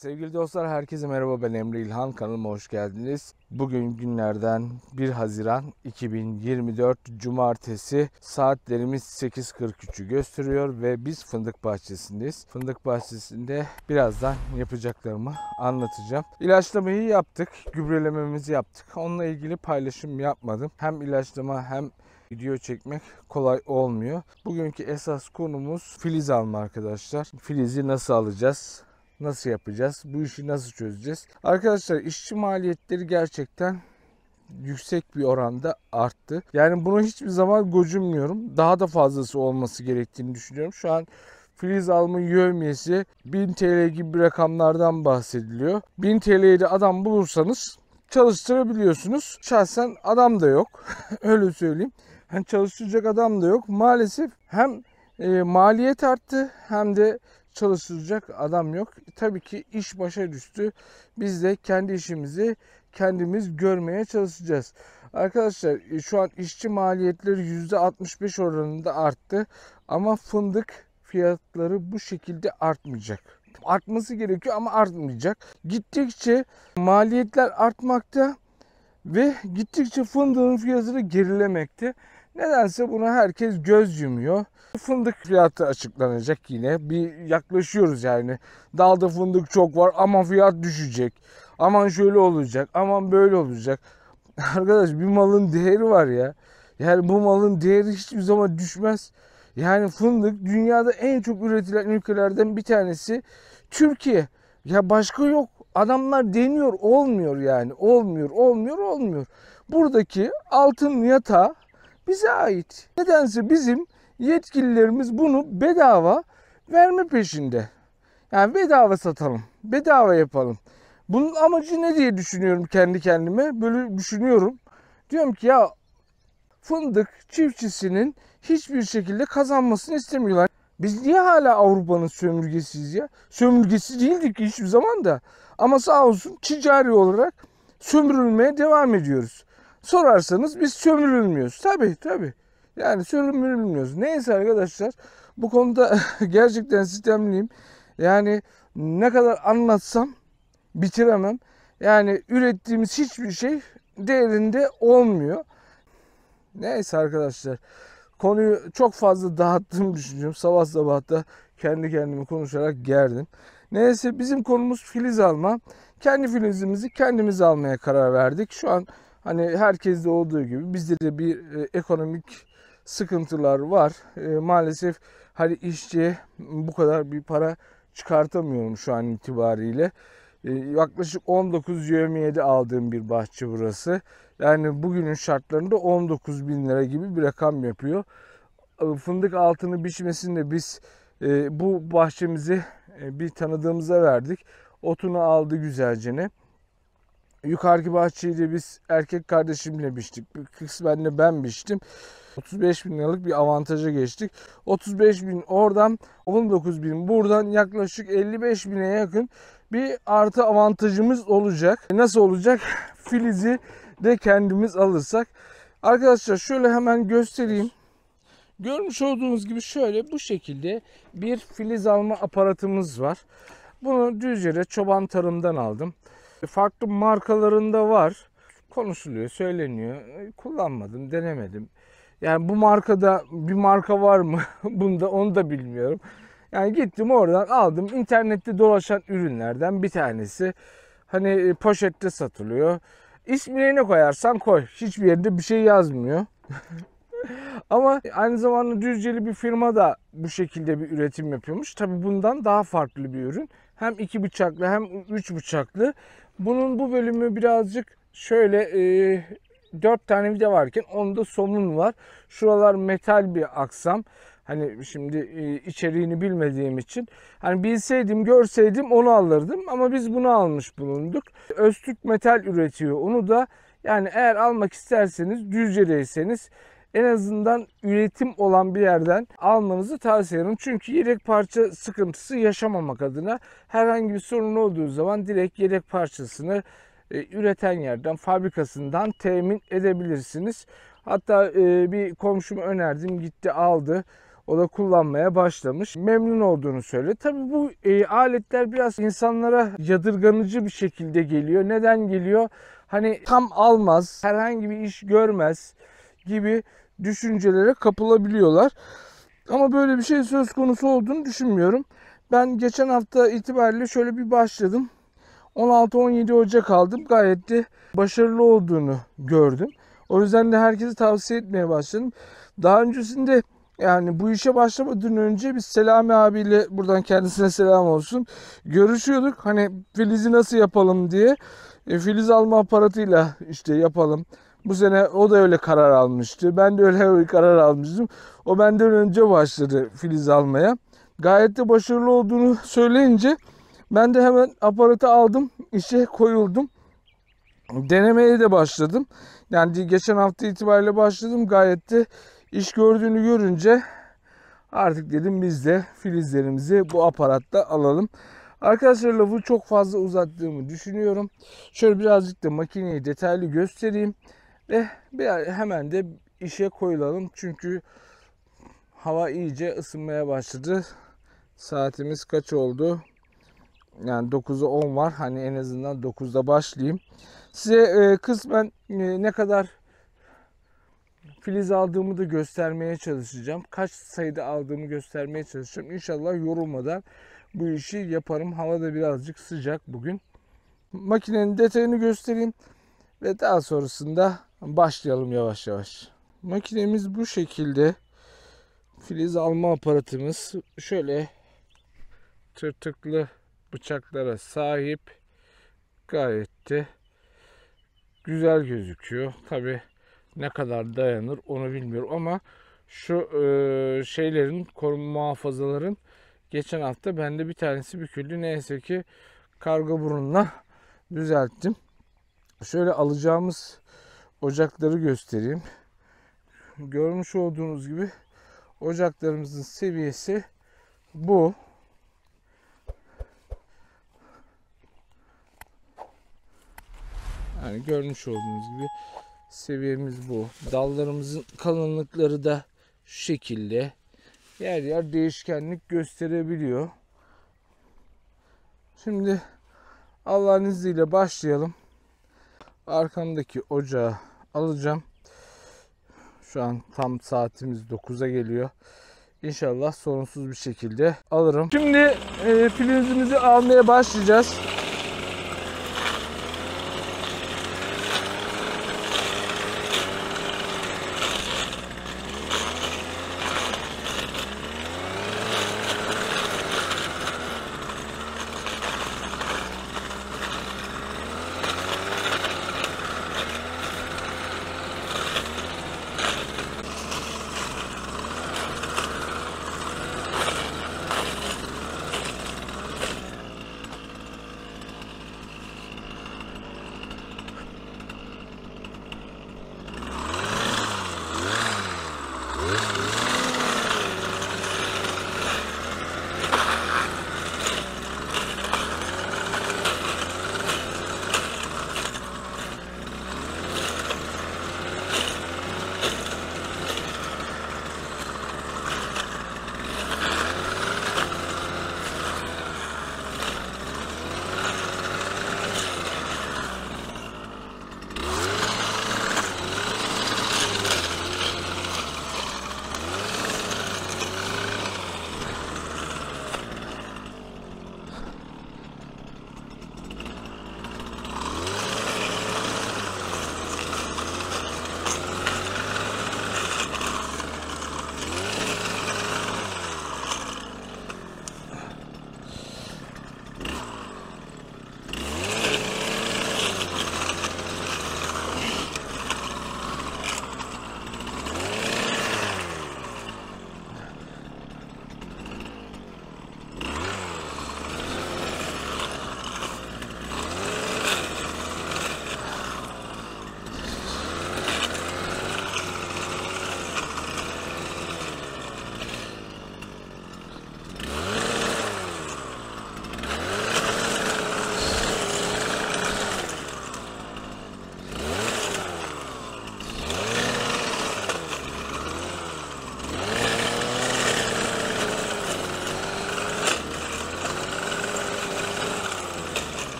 Sevgili dostlar, herkese merhaba, ben Emre İlhan, kanalıma hoş geldiniz. Bugün günlerden 1 Haziran 2024 Cumartesi, saatlerimiz 8:43'ü gösteriyor ve biz fındık bahçesindeyiz. Fındık bahçesinde birazdan yapacaklarımı anlatacağım. İlaçlamayı yaptık, gübrelememizi yaptık. Onunla ilgili paylaşım yapmadım. Hem ilaçlama hem video çekmek kolay olmuyor. Bugünkü esas konumuz filiz alma arkadaşlar. Filizi nasıl alacağız? Nasıl yapacağız? Bu işi nasıl çözeceğiz? Arkadaşlar, işçi maliyetleri gerçekten yüksek bir oranda arttı. Yani bunu hiçbir zaman gocunmuyorum. Daha da fazlası olması gerektiğini düşünüyorum. Şu an filiz alma yevmiyesi 1000 TL gibi rakamlardan bahsediliyor. 1000 TL'ye de adam bulursanız çalıştırabiliyorsunuz. Şahsen adam da yok. Öyle söyleyeyim. Hani çalıştıracak adam da yok. Maalesef hem maliyet arttı hem de çalıştıracak adam yok. Tabii ki iş başa düştü. Biz de kendi işimizi kendimiz görmeye çalışacağız. Arkadaşlar, şu an işçi maliyetleri %65 oranında arttı. Ama fındık fiyatları bu şekilde artmayacak. Artması gerekiyor ama artmayacak. Gittikçe maliyetler artmakta ve gittikçe fındığın fiyatı gerilemekte. Nedense buna herkes göz yumuyor. Fındık fiyatı açıklanacak yine. Bir yaklaşıyoruz yani. Dalda fındık çok var ama fiyat düşecek. Aman şöyle olacak, aman böyle olacak. Arkadaş, bir malın değeri var ya. Yani bu malın değeri hiçbir zaman düşmez. Yani fındık dünyada en çok üretilen ülkelerden bir tanesi Türkiye. Ya başka yok. Adamlar deniyor, olmuyor yani. Olmuyor. Buradaki altın yatağı bize ait. Nedense bizim yetkililerimiz bunu bedava verme peşinde. Yani bedava satalım, bedava yapalım. Bunun amacı ne diye düşünüyorum kendi kendime. Böyle düşünüyorum. Diyorum ki ya, fındık çiftçisinin hiçbir şekilde kazanmasını istemiyorlar. Biz niye hala Avrupa'nın sömürgesiyiz ya? Sömürgesi değildik hiçbir zaman da. Ama sağ olsun ticari olarak sömürülmeye devam ediyoruz. Sorarsanız biz sömürülmüyoruz. Tabii. Yani sömürülmüyoruz. Neyse arkadaşlar, bu konuda gerçekten sistemliyim. Yani ne kadar anlatsam bitiremem. Yani ürettiğimiz hiçbir şey değerinde olmuyor. Neyse arkadaşlar, konuyu çok fazla dağıttığımı düşünüyorum. Sabah sabah da kendi kendime konuşarak gerdim. Neyse, bizim konumuz filiz alma. Kendi filizimizi kendimiz almaya karar verdik. Şu an hani herkeste olduğu gibi bizde de bir ekonomik sıkıntılar var. Maalesef hani işçiye bu kadar bir para çıkartamıyorum şu an itibariyle. Yaklaşık 19 yevmiyede aldığım bir bahçe burası. Yani bugünün şartlarında 19 bin lira gibi bir rakam yapıyor. Fındık altını biçmesini de biz bu bahçemizi bir tanıdığımıza verdik. Otunu aldı güzelce. Yukarıki bahçeyi de biz erkek kardeşimle biçtik. Kısmen de ben biçtim. 35 bin liralık bir avantaja geçtik. 35 bin oradan, 19 bin buradan, yaklaşık 55 bine yakın bir artı avantajımız olacak. Nasıl olacak? Filizi de kendimiz alırsak. Arkadaşlar, şöyle hemen göstereyim. Görmüş olduğunuz gibi şöyle bu şekilde bir filiz alma aparatımız var. Bunu Düzce'de Çoban Tarım'dan aldım. Farklı markalarında var. Konuşuluyor, söyleniyor. Kullanmadım, denemedim. Yani bu markada bir marka var mı? Bunda onu da bilmiyorum. Yani gittim oradan aldım. İnternette dolaşan ürünlerden bir tanesi. Hani poşette satılıyor. İsmini ne koyarsan koy. Hiçbir yerinde bir şey yazmıyor. Ama aynı zamanda Düzceli bir firma da bu şekilde bir üretim yapıyormuş. Tabii bundan daha farklı bir ürün. Hem 2 bıçaklı hem 3 bıçaklı. Bunun bu bölümü birazcık şöyle 4 tane vida varken onda somun var. Şuralar metal bir aksam. Hani şimdi içeriğini bilmediğim için, hani bilseydim, görseydim onu alırdım ama biz bunu almış bulunduk. Öztürk Metal üretiyor. Onu da yani eğer almak isterseniz, Düzce'deyseniz en azından üretim olan bir yerden almanızı tavsiye ederim. Çünkü yedek parça sıkıntısı yaşamamak adına herhangi bir sorun olduğu zaman direkt yedek parçasını üreten yerden, fabrikasından temin edebilirsiniz. Hatta bir komşuma önerdim, gitti aldı. O da kullanmaya başlamış. Memnun olduğunu söyledi. Tabii bu aletler biraz insanlara yadırganıcı bir şekilde geliyor. Neden geliyor? Hani tam almaz, herhangi bir iş görmez gibi düşüncelere kapılabiliyorlar. Ama böyle bir şey söz konusu olduğunu düşünmüyorum. Ben geçen hafta itibariyle şöyle bir başladım. 16-17 Ocak aldım. Gayet de başarılı olduğunu gördüm. O yüzden de herkese tavsiye etmeye başladım. Daha öncesinde yani bu işe başlamadan önce biz Selami abiyle, buradan kendisine selam olsun, görüşüyorduk. Hani filizi nasıl yapalım diye. Filiz alma aparatıyla işte yapalım. Bu sene o da öyle karar almıştı. Ben de öyle karar almıştım. O benden önce başladı filiz almaya. Gayet de başarılı olduğunu söyleyince ben de hemen aparatı aldım, işe koyuldum. Denemeye de başladım. Yani geçen hafta itibariyle başladım. Gayet de iş gördüğünü görünce artık dedim biz de filizlerimizi bu aparatta alalım. Arkadaşlar lafı çok fazla uzattığımı düşünüyorum. Şöyle birazcık da makineyi detaylı göstereyim. Ve hemen de işe koyulalım. Çünkü hava iyice ısınmaya başladı. Saatimiz kaç oldu? Yani 9'a 10 var. Hani en azından 9'da başlayayım. Size kısmen ne kadar filiz aldığımı da göstermeye çalışacağım. Kaç sayıda aldığımı göstermeye çalışacağım. İnşallah yorulmadan bu işi yaparım. Hava da birazcık sıcak bugün. Makinenin detayını göstereyim. Ve daha sonrasında başlayalım yavaş yavaş. Makinemiz bu şekilde. Filiz alma aparatımız şöyle tırtıklı bıçaklara sahip. Gayet de güzel gözüküyor. Tabi ne kadar dayanır onu bilmiyorum ama şu şeylerin, koruma muhafazaların geçen hafta bende bir tanesi büküldü. Neyse ki karga burunla düzelttim. Şöyle alacağımız ocakları göstereyim. Görmüş olduğunuz gibi ocaklarımızın seviyesi bu. Yani görmüş olduğunuz gibi seviyemiz bu. Dallarımızın kalınlıkları da şu şekilde. Yer yer değişkenlik gösterebiliyor. Şimdi Allah'ın izniyle başlayalım. Arkamdaki ocağı alacağım. Şu an tam saatimiz 9'a geliyor. İnşallah sorunsuz bir şekilde alırım. Şimdi filizimizi almaya başlayacağız.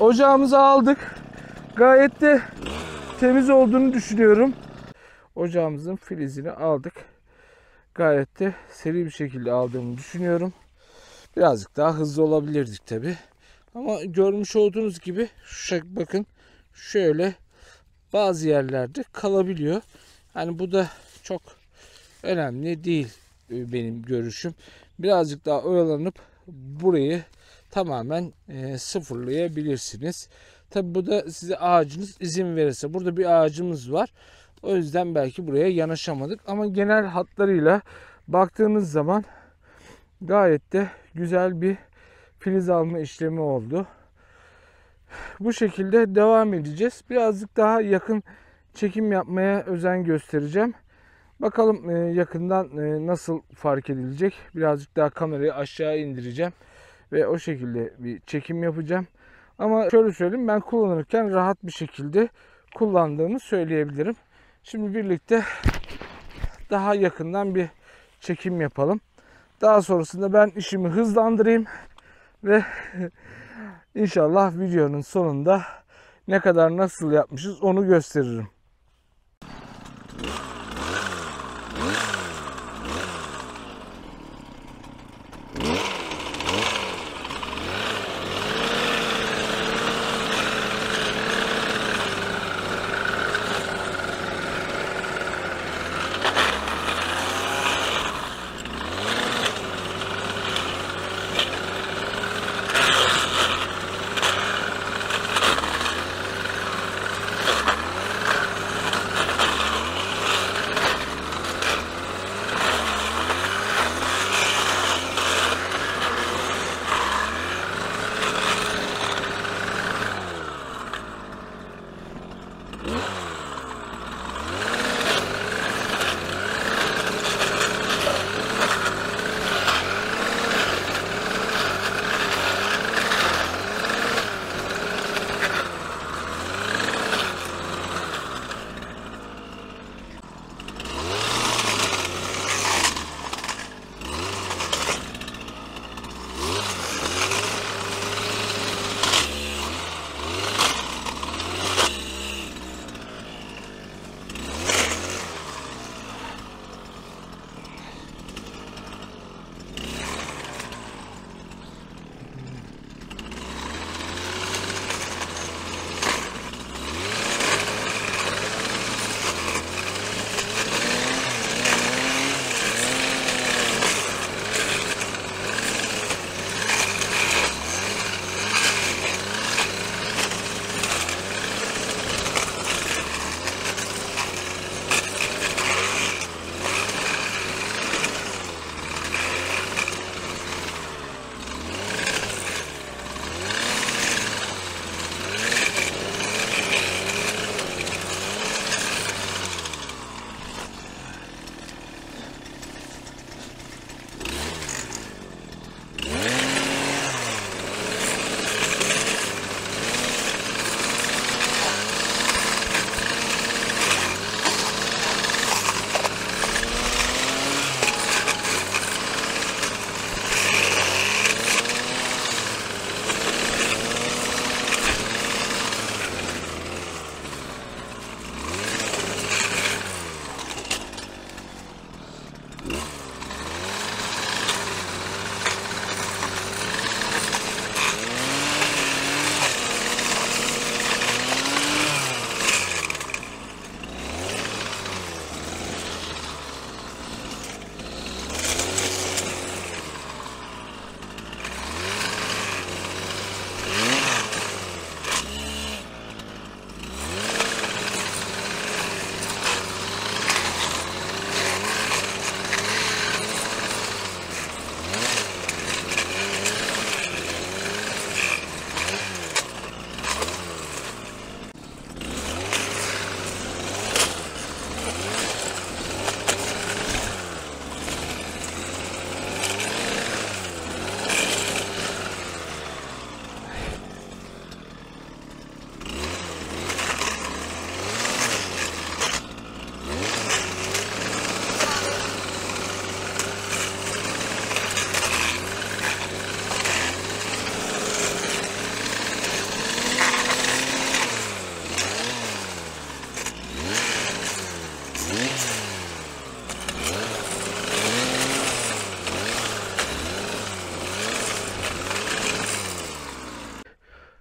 Ocağımızı aldık. Gayet de temiz olduğunu düşünüyorum. Ocağımızın filizini aldık. Gayet de seri bir şekilde aldığımı düşünüyorum. Birazcık daha hızlı olabilirdik tabi. Ama görmüş olduğunuz gibi bakın şöyle bazı yerlerde kalabiliyor. Yani bu da çok önemli değil benim görüşüm. Birazcık daha oyalanıp burayı tamamen sıfırlayabilirsiniz. Tabi bu da size ağacınız izin verirse. Burada bir ağacımız var. O yüzden belki buraya yanaşamadık. Ama genel hatlarıyla baktığınız zaman gayet de güzel bir filiz alma işlemi oldu. Bu şekilde devam edeceğiz. Birazcık daha yakın çekim yapmaya özen göstereceğim. Bakalım yakından nasıl fark edilecek. Birazcık daha kamerayı aşağı indireceğim. Ve o şekilde bir çekim yapacağım. Ama şöyle söyleyeyim, ben kullanırken rahat bir şekilde kullandığımı söyleyebilirim. Şimdi birlikte daha yakından bir çekim yapalım. Daha sonrasında ben işimi hızlandırayım ve inşallah videonun sonunda ne kadar nasıl yapmışız onu gösteririm.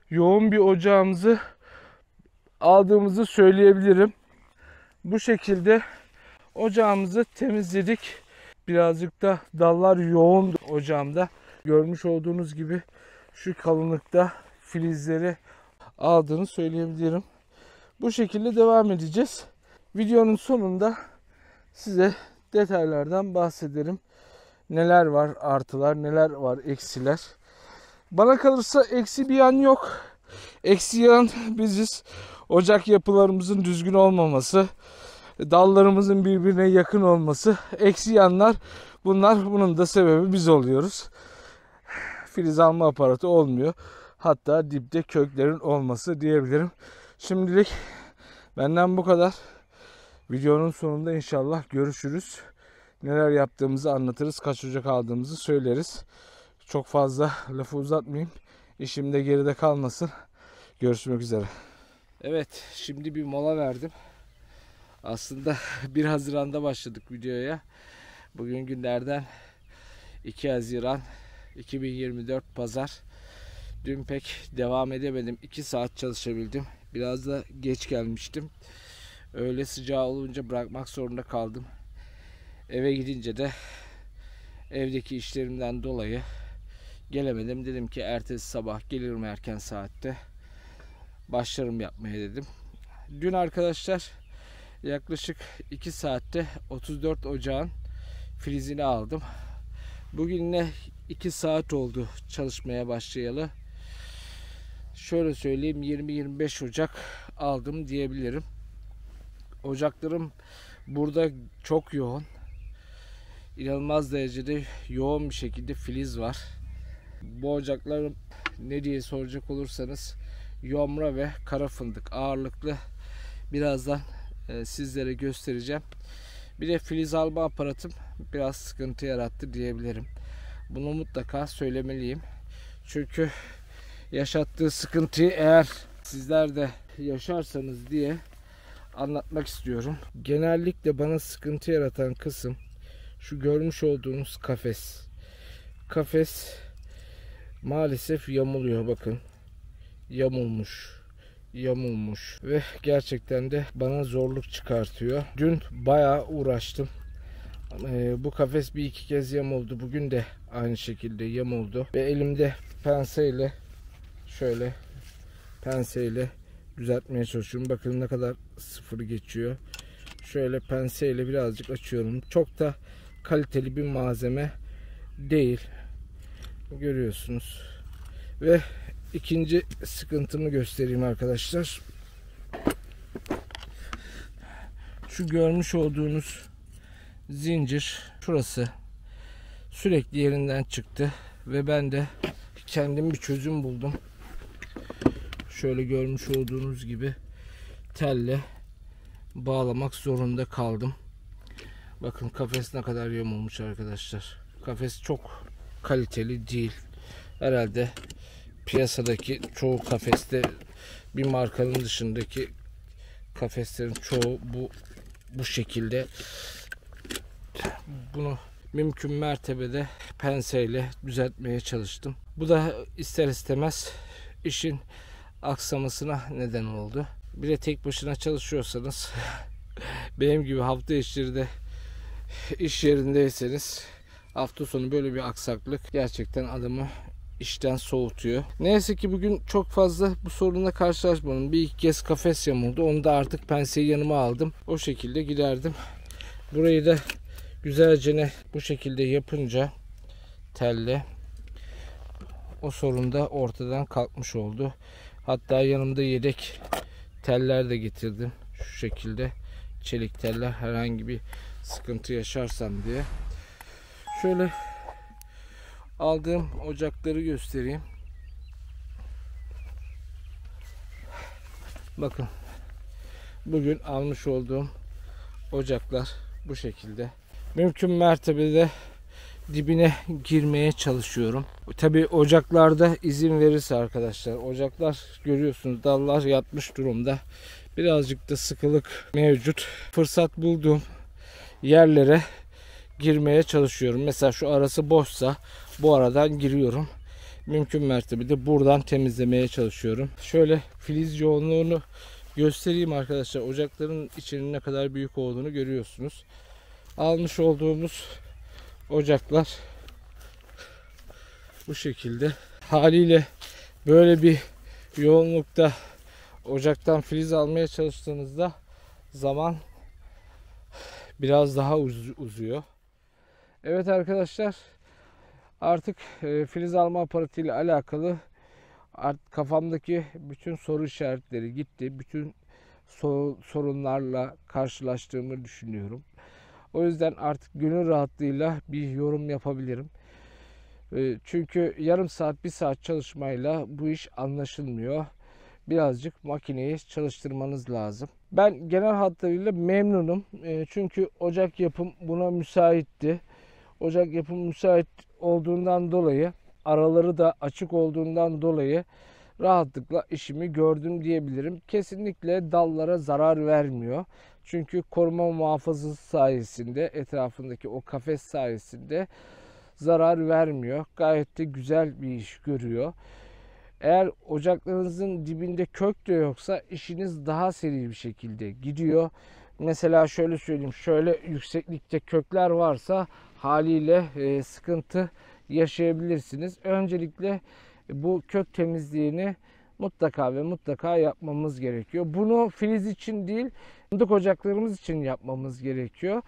yoğun bir ocağımızı aldığımızı söyleyebilirim. Bu şekilde ocağımızı temizledik. Birazcık da dallar yoğun ocağımda. Görmüş olduğunuz gibi şu kalınlıkta filizleri aldığını söyleyebilirim. Bu şekilde devam edeceğiz. Videonun sonunda size detaylardan bahsederim. Neler var artılar, neler var eksiler. Bana kalırsa eksi bir yan yok. Eksi yan biziz. Ocak yapılarımızın düzgün olmaması, dallarımızın birbirine yakın olması. Eksi yanlar bunlar. Bunun da sebebi biz oluyoruz. Filiz alma aparatı olmuyor. Hatta dipte köklerin olması diyebilirim. Şimdilik benden bu kadar. Videonun sonunda inşallah görüşürüz. Neler yaptığımızı anlatırız. Kaç ocak aldığımızı söyleriz. Çok fazla lafı uzatmayayım. İşim de geride kalmasın. Görüşmek üzere. Evet, şimdi bir mola verdim. Aslında 1 Haziran'da başladık videoya. Bugün günlerden 2 Haziran 2024 Pazar. Dün pek devam edemedim. 2 saat çalışabildim. Biraz da geç gelmiştim. Öğle sıcağı olunca bırakmak zorunda kaldım. Eve gidince de evdeki işlerimden dolayı gelemedim. Dedim ki ertesi sabah gelirim erken saatte. Başlarım yapmaya dedim. Dün arkadaşlar yaklaşık 2 saatte 34 ocağın filizini aldım. Bugün yine 2 saat oldu çalışmaya başlayalı. Şöyle söyleyeyim, 20-25 ocak aldım diyebilirim. Ocaklarım burada çok yoğun. İnanılmaz derecede yoğun bir şekilde filiz var. Bu ocaklarım ne diye soracak olursanız yomra ve kara fındık ağırlıklı. Birazdan sizlere göstereceğim. Bir de filiz alma aparatım biraz sıkıntı yarattı diyebilirim. Bunu mutlaka söylemeliyim. Çünkü yaşattığı sıkıntıyı eğer sizler de yaşarsanız diye anlatmak istiyorum. Genellikle bana sıkıntı yaratan kısım şu görmüş olduğunuz kafes. Kafes maalesef yamuluyor, bakın. Yamulmuş ve gerçekten de bana zorluk çıkartıyor. Dün bayağı uğraştım. Bu kafes bir iki kez yamuldu. Bugün de aynı şekilde yamuldu ve elimde penseyle şöyle düzeltmeye çalışıyorum. Bakın ne kadar sıfır geçiyor. Şöyle penseyle birazcık açıyorum. Çok da kaliteli bir malzeme değil. Görüyorsunuz. Ve ikinci sıkıntımı göstereyim arkadaşlar. Şu görmüş olduğunuz zincir şurası sürekli yerinden çıktı ve ben de kendim bir çözüm buldum. Şöyle görmüş olduğunuz gibi telle bağlamak zorunda kaldım. Bakın kafes ne kadar yamulmuş arkadaşlar. Kafes çok kaliteli değil. Herhalde piyasadaki çoğu kafeste, bir markanın dışındaki kafeslerin çoğu bu şekilde. Bunu mümkün mertebede penseyle düzeltmeye çalıştım. Bu da ister istemez işin aksamasına neden oldu. Bir de tek başına çalışıyorsanız benim gibi hafta içleri de iş yerindeyseniz hafta sonu böyle bir aksaklık gerçekten adamı işten soğutuyor. Neyse ki bugün çok fazla bu sorunla karşılaşmadım. Bir iki kez kafes yamuldu. Onu da artık penseyi yanıma aldım. O şekilde giderdim. Burayı da güzelce bu şekilde yapınca telle o sorun da ortadan kalkmış oldu. Hatta yanımda yedek teller de getirdim. Şu şekilde çelik teller, herhangi bir sıkıntı yaşarsam diye. Şöyle aldığım ocakları göstereyim. Bakın bugün almış olduğum ocaklar bu şekilde. Mümkün mertebede dibine girmeye çalışıyorum. Tabi ocaklarda izin verirse arkadaşlar. Ocaklar görüyorsunuz, dallar yatmış durumda. Birazcık da sıkılık mevcut. Fırsat bulduğum yerlere girmeye çalışıyorum. Mesela şu arası boşsa bu aradan giriyorum. mümkün mertebede buradan temizlemeye çalışıyorum. Şöyle filiz yoğunluğunu göstereyim arkadaşlar. Ocakların içinin ne kadar büyük olduğunu görüyorsunuz. Almış olduğumuz ocaklar bu şekilde. Haliyle böyle bir yoğunlukta ocaktan filiz almaya çalıştığınızda zaman biraz daha uzuyor. Evet arkadaşlar, artık filiz alma aparatı ile alakalı kafamdaki bütün soru işaretleri gitti. Bütün sorunlarla karşılaştığımı düşünüyorum. O yüzden artık gönül rahatlığıyla bir yorum yapabilirim. Çünkü yarım saat, bir saat çalışmayla bu iş anlaşılmıyor. Birazcık makineyi çalıştırmanız lazım. Ben genel hatlarıyla memnunum. Çünkü ocak yapım buna müsaitti. Ocak yapım müsait olduğundan dolayı, araları da açık olduğundan dolayı rahatlıkla işimi gördüm diyebilirim. Kesinlikle dallara zarar vermiyor. Çünkü koruma muhafazası sayesinde, etrafındaki o kafes sayesinde zarar vermiyor. Gayet de güzel bir iş görüyor. Eğer ocaklarınızın dibinde kök de yoksa işiniz daha seri bir şekilde gidiyor. Mesela şöyle söyleyeyim, şöyle yükseklikte kökler varsa haliyle sıkıntı yaşayabilirsiniz. Öncelikle bu kök temizliğini mutlaka ve mutlaka yapmamız gerekiyor. Bunu filiz için değil, fındık ocaklarımız için yapmamız gerekiyor.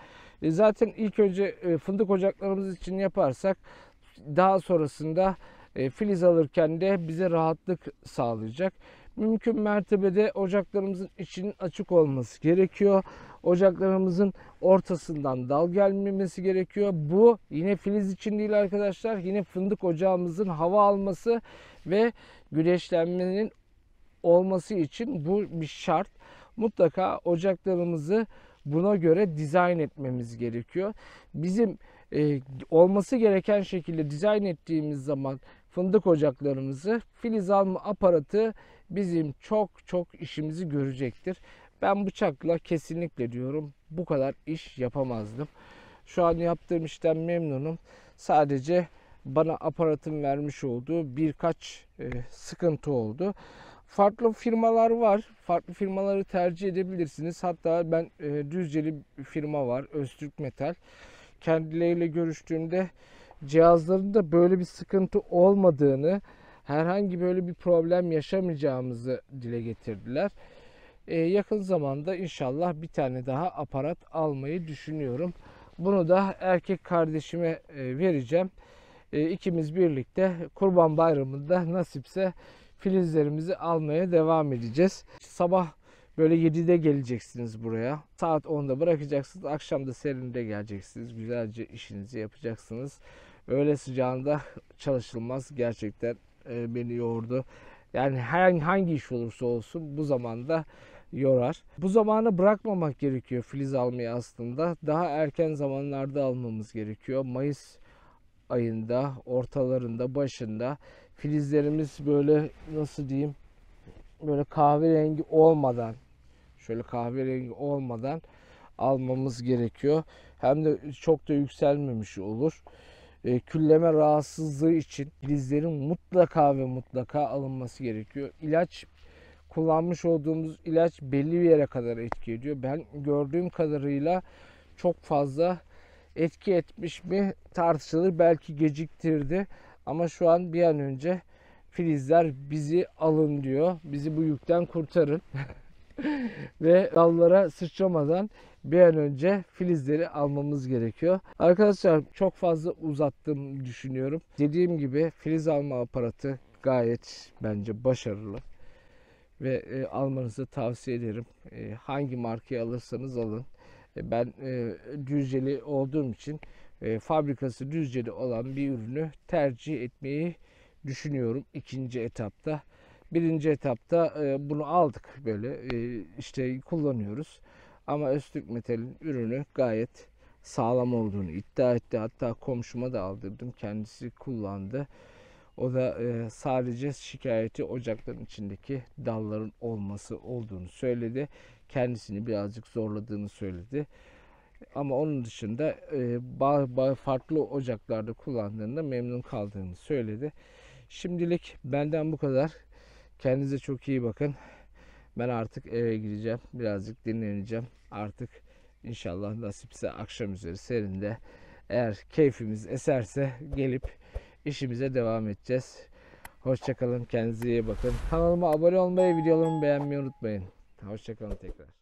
Zaten ilk önce fındık ocaklarımız için yaparsak daha sonrasında filiz alırken de bize rahatlık sağlayacak. Mümkün mertebede ocaklarımızın içinin açık olması gerekiyor. Ocaklarımızın ortasından dal gelmemesi gerekiyor. Bu yine filiz için değil arkadaşlar. Yine fındık ocağımızın hava alması ve güneşlenmenin olması için bu bir şart. Mutlaka ocaklarımızı buna göre dizayn etmemiz gerekiyor. Bizim olması gereken şekilde dizayn ettiğimiz zaman fındık ocaklarımızı, filiz alma aparatı bizim çok işimizi görecektir. Ben bıçakla kesinlikle diyorum bu kadar iş yapamazdım. Şu an yaptığım işten memnunum. Sadece bana aparatın vermiş olduğu birkaç sıkıntı oldu. Farklı firmalar var. Farklı firmaları tercih edebilirsiniz. Hatta ben Düzceli bir firma var, Öztürk Metal. Kendileriyle görüştüğümde cihazlarında böyle bir sıkıntı olmadığını, herhangi böyle bir problem yaşamayacağımızı dile getirdiler. Yakın zamanda inşallah bir tane daha aparat almayı düşünüyorum. Bunu da erkek kardeşime vereceğim. İkimiz birlikte Kurban Bayramı'nda nasipse filizlerimizi almaya devam edeceğiz. Sabah böyle 7'de geleceksiniz buraya. Saat 10'da bırakacaksınız. Akşam da serinde geleceksiniz. Güzelce işinizi yapacaksınız. Öğle sıcağında çalışılmaz. Gerçekten beni yordu. Yani hangi iş olursa olsun bu zamanda yorar. Bu zamanı bırakmamak gerekiyor filiz almayı aslında. Daha erken zamanlarda almamız gerekiyor. Mayıs ayında, ortalarında, başında filizlerimiz böyle nasıl diyeyim, böyle kahverengi olmadan, şöyle kahverengi olmadan almamız gerekiyor. Hem de çok da yükselmemiş olur. Külleme rahatsızlığı için filizlerin mutlaka ve mutlaka alınması gerekiyor. İlaç, kullanmış olduğumuz ilaç belli bir yere kadar etki ediyor. Ben gördüğüm kadarıyla çok fazla etki etmiş mi tartışılır. Belki geciktirdi. Ama şu an bir an önce filizler bizi alın diyor. Bizi bu yükten kurtarın. Ve dallara sıçramadan bir an önce filizleri almamız gerekiyor. Arkadaşlar çok fazla uzattım düşünüyorum. Dediğim gibi filiz alma aparatı gayet bence başarılı. Ve almanızı tavsiye ederim. Hangi markayı alırsanız alın. Ben Düzceli olduğum için fabrikası Düzceli olan bir ürünü tercih etmeyi düşünüyorum ikinci etapta. Birinci etapta bunu aldık, böyle işte kullanıyoruz. Ama Öztürk Metal'in ürünü gayet sağlam olduğunu iddia etti. Hatta komşuma da aldırdım. Kendisi kullandı. O da sadece şikayeti ocakların içindeki dalların olması olduğunu söyledi. Kendisini birazcık zorladığını söyledi. Ama onun dışında farklı ocaklarda kullandığında memnun kaldığını söyledi. Şimdilik benden bu kadar. Kendinize çok iyi bakın. Ben artık eve gideceğim. Birazcık dinleneceğim. Artık inşallah nasipse akşam üzeri serinde, eğer keyfimiz eserse gelip işimize devam edeceğiz. Hoşçakalın. Kendinize iyi bakın. Kanalıma abone olmayı, videolarımı beğenmeyi unutmayın. Hoşçakalın tekrar.